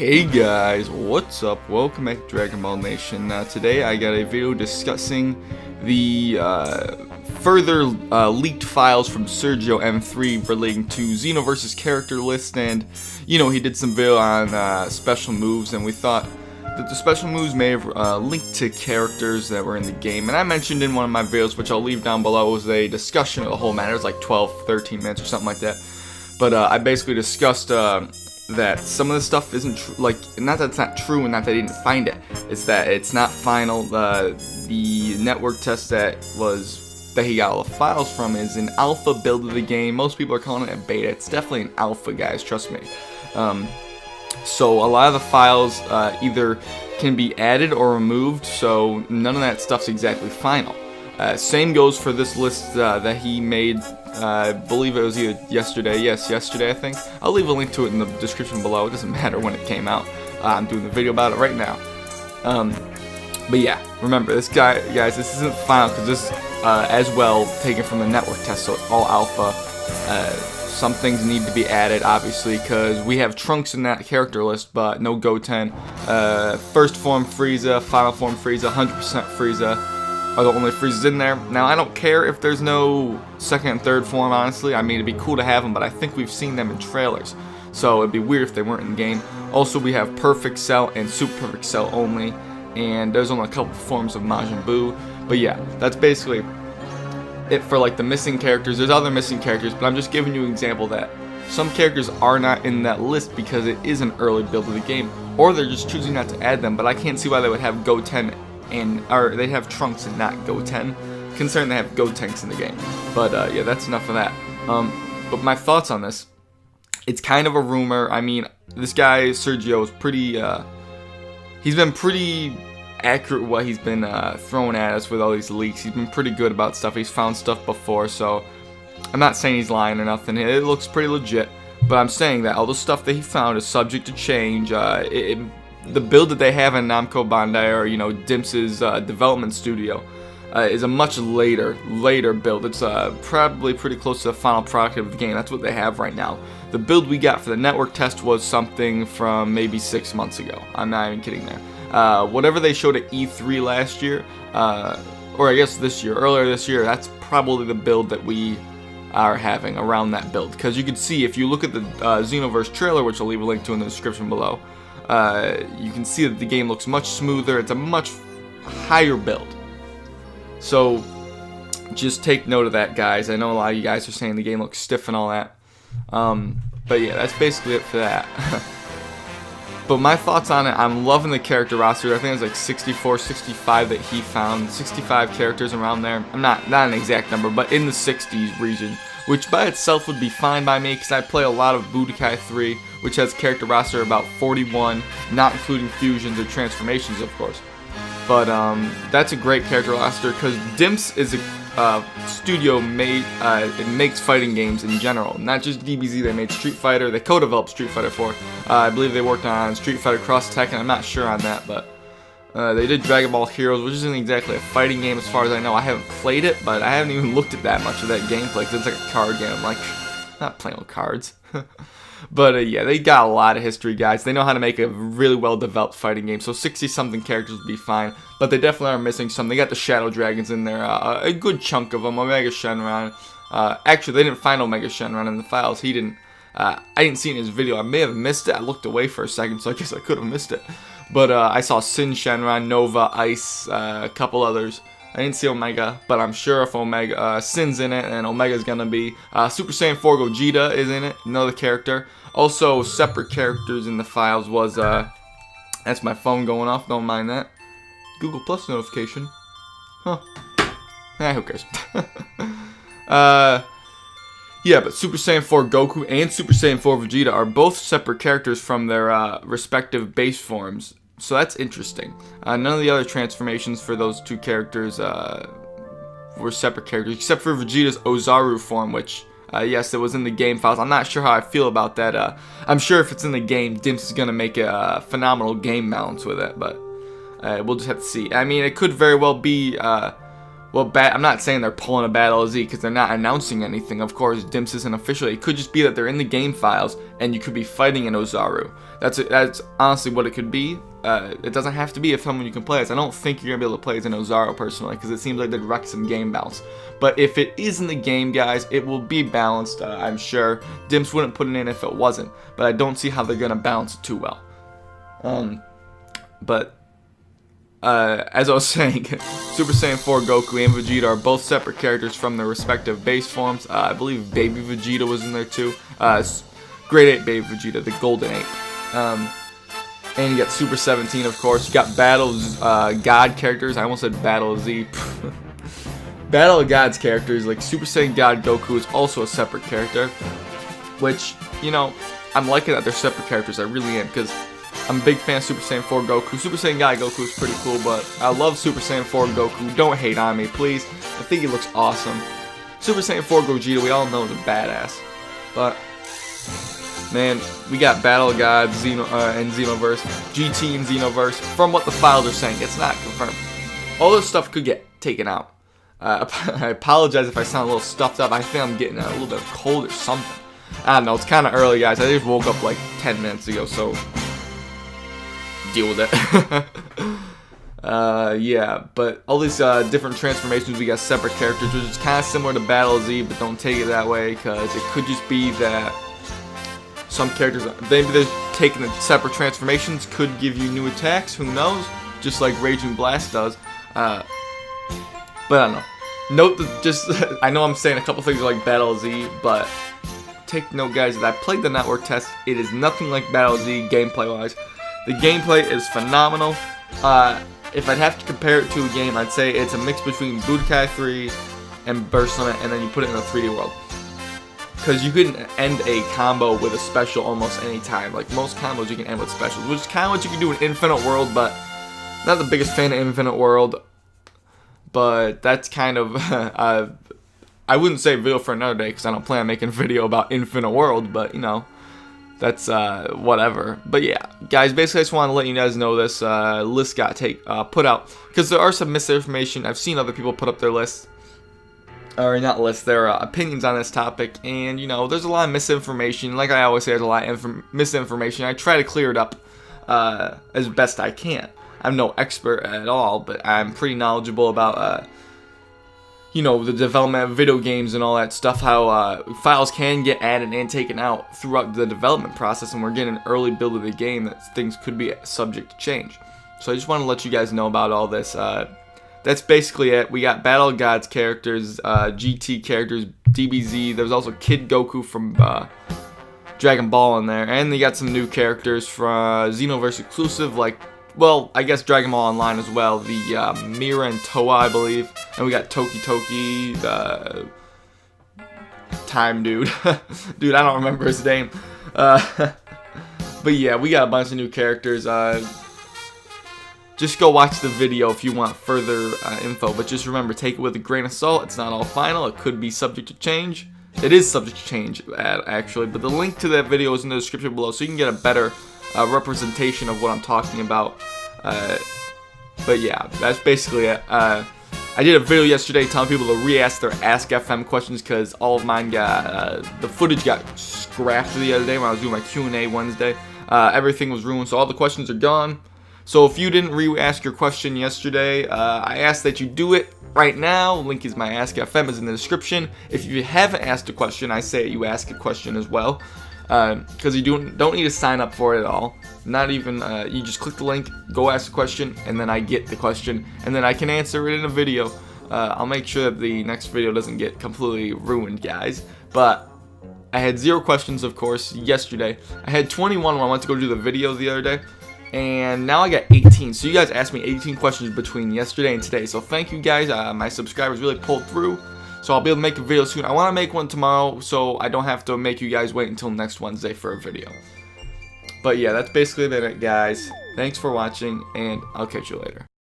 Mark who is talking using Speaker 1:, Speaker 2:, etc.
Speaker 1: Hey guys, what's up? Welcome back to Dragon Ball Nation. Today I got a video discussing the further leaked files from Sergio M3 relating to Xenoverse's character list, and he did some video on special moves, and we thought that the special moves may have linked to characters that were in the game. And I mentioned in one of my videos, which I'll leave down below, was a discussion of the whole matter. It was like 12-13 minutes or something like that. But I basically discussed that some of the stuff isn't true, not that it's not true and not that I didn't find it, it's that it's not final. The network test that he got all the files from is an alpha build of the game. Most people are calling it a beta. It's definitely an alpha, guys, trust me. So a lot of the files either can be added or removed, so none of that stuff's exactly final. Same goes for this list that he made. I believe it was either yesterday. Yes, yesterday I think. I'll leave a link to it in the description below. It doesn't matter when it came out. I'm doing the video about it right now. But yeah, remember this guys, this isn't final because this as well taken from the network test, so it's all alpha. Some things need to be added, obviously, because we have Trunks in that character list, but no Goten. First form Frieza, final form Frieza, 100% Frieza are the only Friezas in there. Now, I don't care if there's no second and third form, honestly. I mean, it'd be cool to have them, but I think we've seen them in trailers, so it'd be weird if they weren't in the game. Also, we have Perfect Cell and Super Perfect Cell only, and there's only a couple forms of Majin Buu. But yeah, that's basically it for like the missing characters. There's other missing characters, but I'm just giving you an example that some characters are not in that list because it is an early build of the game, or they're just choosing not to add them. But I can't see why they would have Goten or they have Trunks and not Goten, considering they have Gotenks in the game. But yeah, that's enough of that. But my thoughts on this, it's kind of a rumor. I mean, this guy Sergio is pretty he's been pretty accurate with what he's been throwing at us with all these leaks. He's been pretty good about stuff. He's found stuff before, so I'm not saying he's lying or nothing. It looks pretty legit, but I'm saying that all the stuff that he found is subject to change. The build that they have in Namco Bandai, or Dimps' development studio, is a much later build. It's probably pretty close to the final product of the game. That's what they have right now. The build we got for the network test was something from maybe 6 months ago. I'm not even kidding there. Whatever they showed at E3 last year, or I guess earlier this year, that's probably the build that we are having around that build. Because you can see, if you look at the Xenoverse trailer, which I'll leave a link to in the description below, you can see that the game looks much smoother. It's a much higher build. So just take note of that, guys. I know a lot of you guys are saying the game looks stiff and all that. But yeah, that's basically it for that. But my thoughts on it, I'm loving the character roster. I think it's like 64, 65 that he found. 65 characters around there. I'm not an exact number, but in the 60s region, which by itself would be fine by me because I play a lot of Budokai 3, which has a character roster about 41, not including fusions or transformations, of course. But that's a great character roster because Dimps is a studio it makes fighting games in general, not just DBZ. They made Street Fighter. They co-developed Street Fighter 4. I believe they worked on Street Fighter Cross Tekken. I'm not sure on that, but they did Dragon Ball Heroes, which isn't exactly a fighting game as far as I know. I haven't played it, but I haven't even looked at that much of that gameplay because it's like a card game. I'm like, not playing with cards. But yeah, they got a lot of history, guys. They know how to make a really well-developed fighting game, so 60-something characters would be fine. But they definitely are missing some. They got the Shadow Dragons in there, a good chunk of them. Omega Shenron. Actually, they didn't find Omega Shenron in the files. He didn't. I didn't see it in his video. I may have missed it. I looked away for a second, so I guess I could have missed it. But I saw Sin Shenron, Nova, Ice, a couple others. I didn't see Omega, but I'm sure if Sin's in it, and Omega's gonna be. Super Saiyan 4 Gogeta is in it, another character. Also, separate characters in the files was, that's my phone going off, don't mind that. Google Plus notification. Huh. Who cares? Yeah, but Super Saiyan 4 Goku and Super Saiyan 4 Vegeta are both separate characters from their respective base forms. So that's interesting. None of the other transformations for those two characters were separate characters, except for Vegeta's Ozaru form, which, yes, it was in the game files. I'm not sure how I feel about that. I'm sure if it's in the game, Dimps is going to make a phenomenal game balance with it, but we'll just have to see. I mean, it could very well be well, I'm not saying they're pulling a Battle Z because they're not announcing anything. Of course, Dimps isn't official. It could just be that they're in the game files and you could be fighting an Ozaru. That's honestly what it could be. It doesn't have to be if someone you can play as. I don't think you're gonna be able to play as an Ozaru personally because it seems like they'd wreck some game balance. But if it is in the game, guys, it will be balanced. I'm sure Dimps wouldn't put it in if it wasn't. But I don't see how they're gonna balance it too well. As I was saying, Super Saiyan 4 Goku and Vegeta are both separate characters from their respective base forms. I believe Baby Vegeta was in there too. Grade 8 Baby Vegeta, the Golden Ape. And you got Super 17, of course. You got Battle God characters. I almost said Battle Z. Battle of Gods characters, like Super Saiyan God Goku is also a separate character. Which, you know, I'm liking that they're separate characters. I really am, because I'm a big fan of Super Saiyan 4 Goku. Super Saiyan God Goku is pretty cool, but I love Super Saiyan 4 Goku. Don't hate on me, please. I think he looks awesome. Super Saiyan 4 Gogeta, we all know is a badass. But, man, we got Battle of Gods and Xenoverse, GT and Xenoverse. From what the files are saying, it's not confirmed. All this stuff could get taken out. I apologize if I sound a little stuffed up. I think I'm getting a little bit of cold or something. I don't know, it's kind of early, guys. I just woke up like 10 minutes ago, so deal with it. Yeah, but all these different transformations, we got separate characters, which is kind of similar to Battle Z, but don't take it that way, because it could just be that some characters, maybe they're taking the separate transformations, could give you new attacks, who knows, just like Raging Blast does. But I don't know. Note that just, I know I'm saying a couple things like Battle Z, but take note, guys, that I played the network test. It is nothing like Battle Z gameplay-wise. The gameplay is phenomenal. If I'd have to compare it to a game, I'd say it's a mix between Budokai 3 and Burst Limit, and then you put it in a 3D world. Because you can end a combo with a special almost any time. Like most combos you can end with specials, which is kind of what you can do in Infinite World, but not the biggest fan of Infinite World. But that's kind of, I wouldn't say video for another day because I don't plan on making a video about Infinite World, but you know, that's whatever. But yeah, guys, basically I just want to let you guys know this list got put out because there are some misinformation. I've seen other people put up their lists, or not lists, their opinions on this topic, and you know, there's a lot of misinformation. Like I always say, there's a lot of misinformation. I try to clear it up as best I can. I'm no expert at all, but I'm pretty knowledgeable about you know, the development of video games and all that stuff, how files can get added and taken out throughout the development process, and we're getting an early build of the game that things could be subject to change. So I just want to let you guys know about all this. That's basically it. We got Battle of Gods characters, GT characters, DBZ. There's also Kid Goku from Dragon Ball in there, and they got some new characters from Xenoverse exclusive, like, well, I guess Dragon Ball Online as well, the Mira and Toa, I believe. And we got Toki, the Time Dude. Dude, I don't remember his name. But yeah, we got a bunch of new characters. Just go watch the video if you want further info. But just remember, take it with a grain of salt. It's not all final. It could be subject to change. It is subject to change, actually. But the link to that video is in the description below, so you can get a better representation of what I'm talking about. But yeah, that's basically it. I did a video yesterday telling people to re-ask their Ask FM questions because all of mine got, the footage got scrapped the other day when I was doing my Q&A Wednesday. Everything was ruined, so all the questions are gone. So if you didn't re-ask your question yesterday, I ask that you do it right now. Link is my Ask FM is in the description. If you haven't asked a question, I say you ask a question as well. Because you don't need to sign up for it at all. Not even, you just click the link, go ask a question, and then I get the question, and then I can answer it in a video. I'll make sure that the next video doesn't get completely ruined, guys. But I had 0 questions, of course, yesterday. I had 21 when I went to go do the video the other day, and now I got 18. So you guys asked me 18 questions between yesterday and today. So thank you guys. My subscribers really pulled through. So I'll be able to make a video soon. I want to make one tomorrow so I don't have to make you guys wait until next Wednesday for a video. But yeah, that's basically it, guys. Thanks for watching, and I'll catch you later.